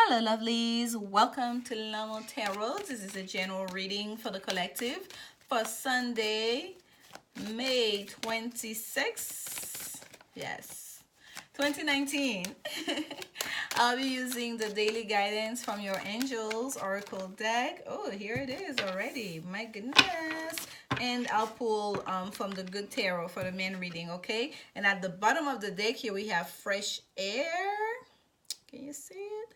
Hello, lovelies. Welcome to Lanmou Tarot. This is a general reading for the collective for Sunday, May 26th. Yes, 2019. I'll be using the daily guidance from your angels oracle deck. Oh, here it is already. My goodness. And I'll pull from the good tarot for the main reading, okay? And at the bottom of the deck here we have fresh air. Can you see it?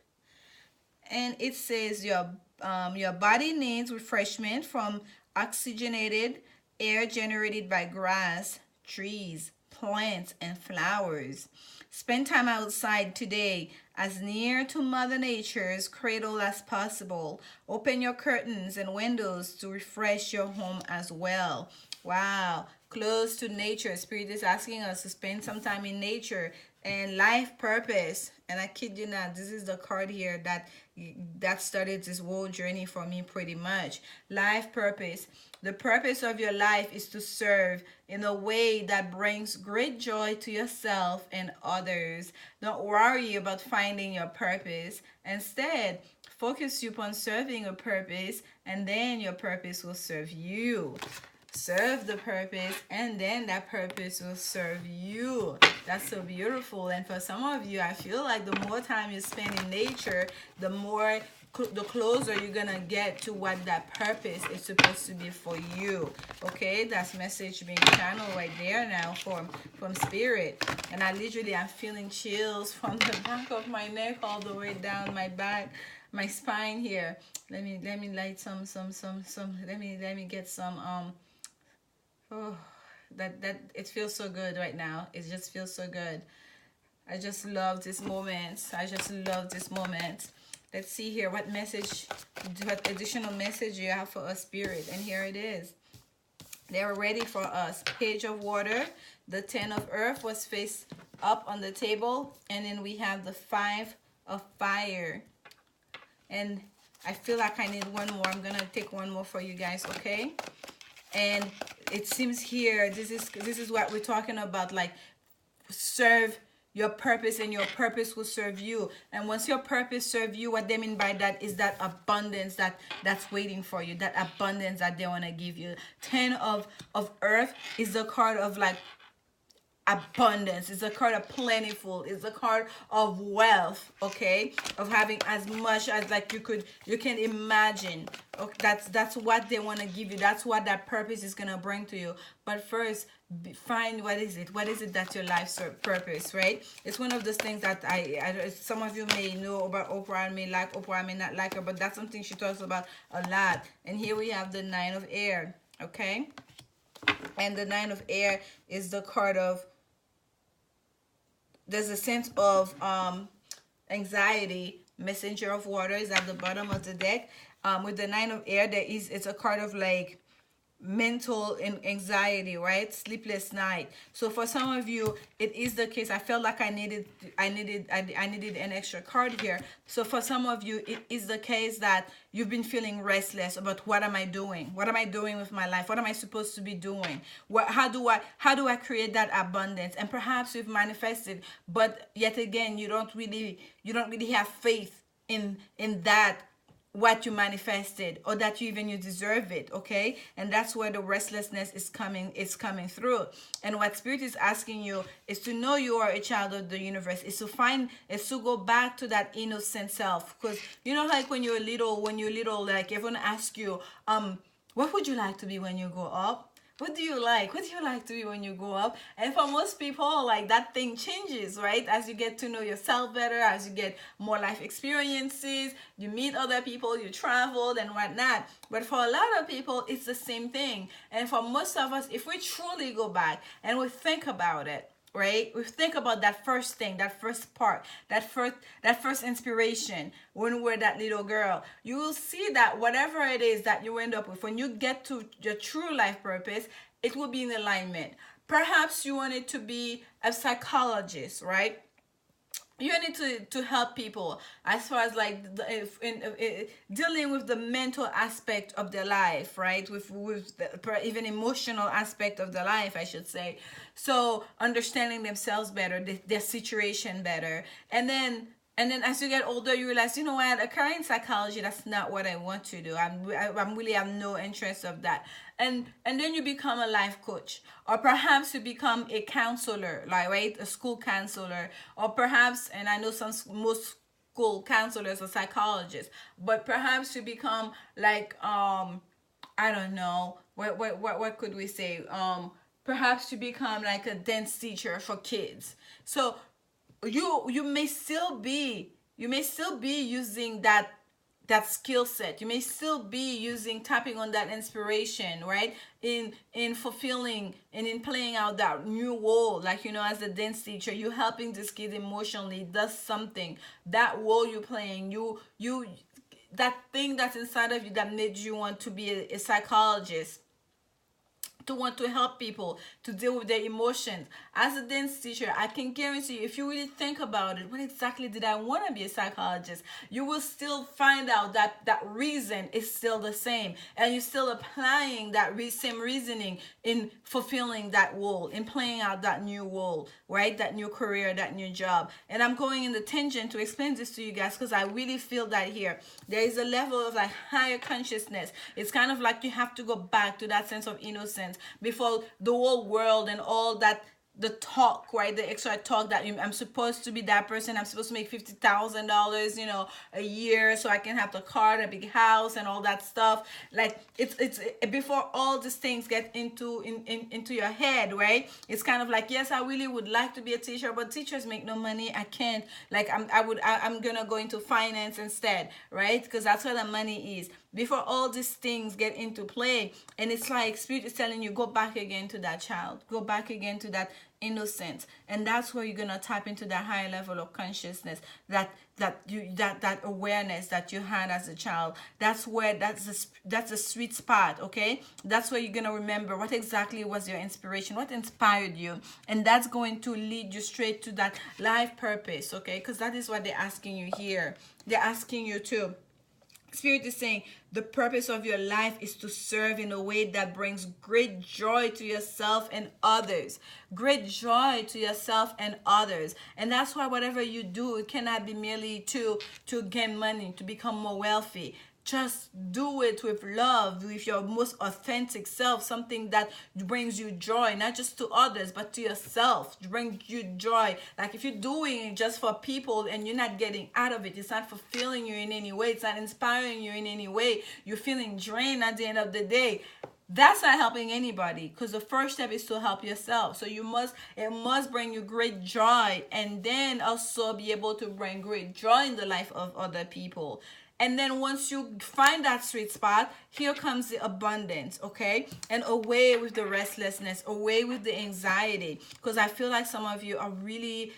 And it says your body needs refreshment from oxygenated air generated by grass, trees, plants, and flowers. Spend time outside today, as near to Mother Nature's cradle as possible. Open your curtains and windows to refresh your home as well. Wow, close to nature. Spirit is asking us to spend some time in nature and life purpose. And I kid you not, this is the card here that started this whole journey for me pretty much. Life purpose. The purpose of your life is to serve in a way that brings great joy to yourself and others. Don't worry about finding your purpose. Instead, focus upon serving a purpose, and then your purpose will serve you. Serve the purpose, and then that purpose will serve you. That's so beautiful. And for some of you, I feel like the more time you spend in nature, the closer you're gonna get to what that purpose is supposed to be for you. Okay, that's message being channeled right there now from spirit. And I'm feeling chills from the back of my neck all the way down my back, my spine here. Let me light some let me get some oh, that it feels so good right now. It just feels so good. I just love this moment. Let's see here what additional message you have for us, spirit. And here it is. They're ready for us. Page of water. The 10 of earth was face up on the table. And then we have the 5 of fire. And I feel like I need one more. I'm gonna take one more for you guys, okay? And it seems here, this is what we're talking about, like serve your purpose and your purpose will serve you. And once your purpose serve you, what they mean by that is that abundance that's waiting for you, that abundance that they want to give you. 10 of earth is the card of like abundance. It's a card of plentiful. It's a card of wealth, okay, of having as much as like you can imagine. Okay, that's what they want to give you. That's what that purpose is gonna bring to you. But first, find what is it that's your life's purpose, right? It's one of those things that I some of you may know about Oprah and may like Oprah, I may not like her, but that's something she talks about a lot. And here we have the 9 of air, okay, and the 9 of air is the card of, there's a sense of anxiety. Messenger of water is at the bottom of the deck. With the 9 of air, it's a card of like mental anxiety, right? Sleepless night. So for some of you, it is the case. I felt like I needed an extra card here. So for some of you, it is the case that you've been feeling restless about what am I doing? What am I doing with my life? What am I supposed to be doing? How do I create that abundance? And perhaps you've manifested, but yet again, you don't really have faith in that what you manifested, or that you deserve it, okay? And that's where the restlessness is coming through. And what spirit is asking you is to know you are a child of the universe, is to go back to that innocent self. Because you know, like when you're little, like everyone asks you, what would you like to be when you grow up? What do you like to be when you grow up? And for most people, like that thing changes, right? As you get to know yourself better, as you get more life experiences, you meet other people, you traveled and whatnot. But for a lot of people, it's the same thing. And for most of us, if we truly go back and we think about it, right? We think about that first thing, that first part, that first inspiration when we're that little girl. You will see that whatever it is that you end up with, when you get to your true life purpose, it will be in alignment. Perhaps you wanted to be a psychologist, right? You need to help people as far as like dealing with the mental aspect of their life, right? With the even emotional aspect of their life, I should say. So understanding themselves better, their situation better, and then And then as you get older, you realize, you know what, a career in psychology, that's not what I want to do. I'm really have no interest of that. And then you become a life coach, or perhaps you become a counselor, like, right, a school counselor, or perhaps, and I know most school counselors are psychologists, but perhaps you become like, I don't know, what could we say? Perhaps you become like a dance teacher for kids. So you may still be, using that skill set. You may still be using, tapping on that inspiration, right, in fulfilling and in playing out that new role. Like, as a dance teacher, you helping this kid emotionally, does something, that role you're playing, you that thing that's inside of you that made you want to be a psychologist, to want to help people to deal with their emotions. As a dance teacher, I can guarantee you, if you really think about it, what exactly did I want to be a psychologist? You will still find out that that reason is still the same, and you're still applying that same reasoning in fulfilling that role, in playing out that new role, right? That new career, that new job. And I'm going in the tangent to explain this to you guys, because I really feel that here there is a level of like higher consciousness. It's kind of like you have to go back to that sense of innocence before the whole world and all that, the talk, right, the extra talk that I'm supposed to be that person, I'm supposed to make $50,000, a year, so I can have the car, the big house, and all that stuff. Like, it's before all these things get into your head, right? It's kind of like, yes, I really would like to be a teacher, but teachers make no money. I can't. Like, I'm gonna go into finance instead, right? Because that's where the money is. Before all these things get into play, and it's like Spirit is telling you, go back again to that child, go back again to that innocence. And that's where you're gonna tap into that higher level of consciousness, that awareness that you had as a child. That's a sweet spot. Okay, that's where you're gonna remember what exactly was your inspiration, what inspired you, and that's going to lead you straight to that life purpose. Okay, because that is what they're asking you here. They're asking you to, Spirit is saying, the purpose of your life is to serve in a way that brings great joy to yourself and others. Great joy to yourself and others. And that's why whatever you do, it cannot be merely to gain money, to become more wealthy. Just do it with love, with your most authentic self, something that brings you joy, not just to others, but to yourself, bring you joy. Like, if you're doing it just for people and you're not getting out of it, it's not fulfilling you in any way, it's not inspiring you in any way, you're feeling drained at the end of the day, that's not helping anybody, because the first step is to help yourself. So it must bring you great joy, and then also be able to bring great joy in the life of other people. And then once you find that sweet spot, here comes the abundance, okay? And away with the restlessness, away with the anxiety. Because I feel like some of you are really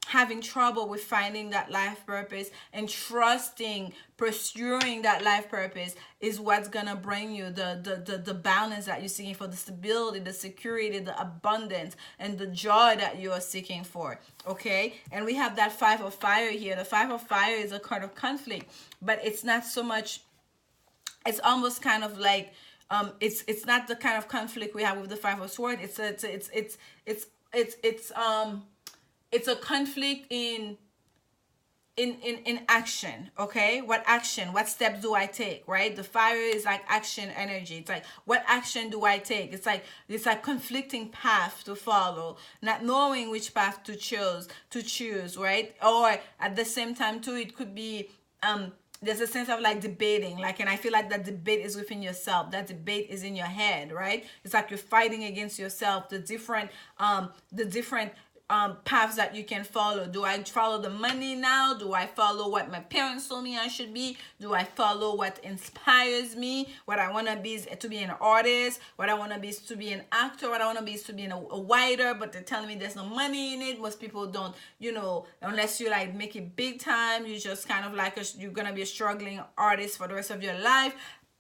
having trouble with finding that life purpose, and trusting, pursuing that life purpose is what's gonna bring you the balance that you're seeking for, the stability, the security, the abundance, and the joy that you are seeking for. Okay, and we have that Five of Fire here. The Five of Fire is a card of conflict, but it's not so much, it's almost kind of like it's not the kind of conflict we have with the Five of Swords. It's a conflict in action. Okay, what steps do I take, right? The fire is like action energy. It's like, what action do I take? It's like conflicting path to follow, not knowing which path to choose, right? Or at the same time too, it could be there's a sense of like debating, like, and I feel like that debate is within yourself, that debate is in your head, right? It's like you're fighting against yourself, the different paths that you can follow. Do I follow the money now? Do I follow what my parents told me I should be? Do I follow what inspires me? What I want to be is to be an artist. What I want to be is to be an actor. What I want to be is to be a writer, but they're telling me there's no money in it. Most people don't, unless you like make it big time, you just kind of like you're going to be a struggling artist for the rest of your life.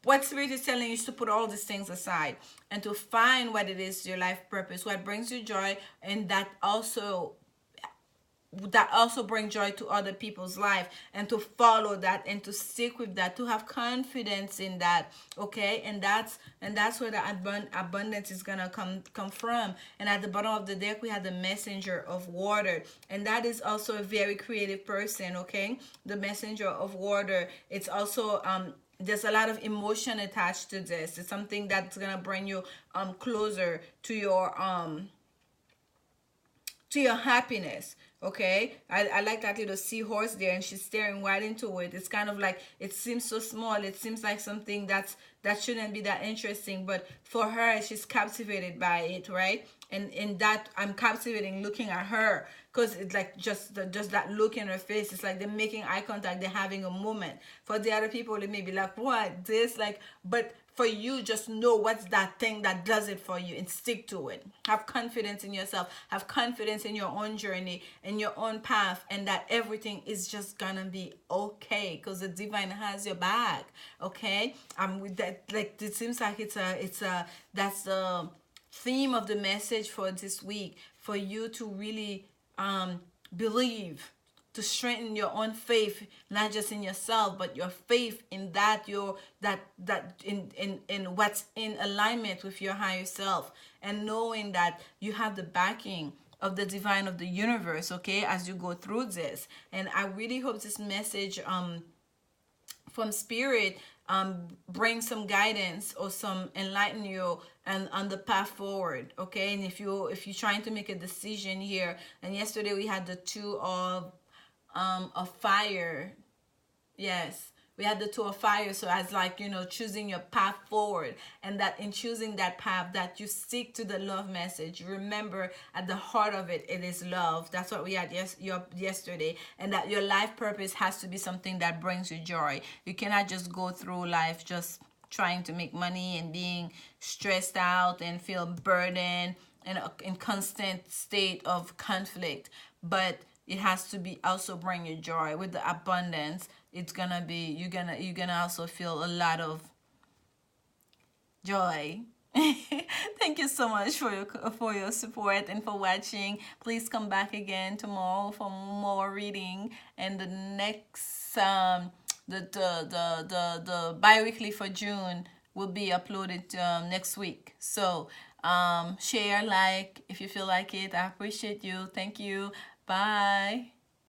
What Spirit is telling you is to put all these things aside and to find what it is, your life purpose, what brings you joy, and that also that also bring joy to other people's life, and to follow that and to stick with that, to have confidence in that. Okay, and that's where the abundance is gonna come from. And at the bottom of the deck we have the messenger of water, and that is also a very creative person. Okay, the messenger of water, it's also there's a lot of emotion attached to this. It's something that's gonna bring you closer to your happiness. Okay, I like that little seahorse there, and she's staring right into it. It's kind of like, it seems so small, it seems like something that shouldn't be that interesting, but for her, she's captivated by it, right? And in that, I'm captivating looking at her, because it's like just that look in her face. It's like they're making eye contact, they're having a moment. For the other people, they may be like, what this, like, but for you, just know what's that thing that does it for you and stick to it. Have confidence in yourself, have confidence in your own journey, in your own path, and that everything is just gonna be okay, because the divine has your back. Okay, with that, like, it seems like it's a that's the theme of the message for this week, for you to really believe, to strengthen your own faith, not just in yourself, but your faith in that your that in what's in alignment with your higher self, and knowing that you have the backing of the divine, of the universe. Okay, as you go through this, and I really hope this message from spirit bring some guidance or some enlighten you and on the path forward. Okay, and if you're trying to make a decision here, and yesterday we had the two of fire. Yes, we had the two of fire. So as, like, choosing your path forward, and that in choosing that path, that you stick to the love message. Remember, at the heart of it, it is love. That's what we had yesterday. And that your life purpose has to be something that brings you joy. You cannot just go through life just trying to make money and being stressed out and feel burdened and in constant state of conflict. But it has to be also bring you joy. With the abundance, it's gonna be, you're gonna also feel a lot of joy. Thank you so much for your support and for watching. Please come back again tomorrow for more reading, and the next the bi-weekly for June will be uploaded next week. So share, like, if you feel like it. I appreciate you. Thank you. Bye.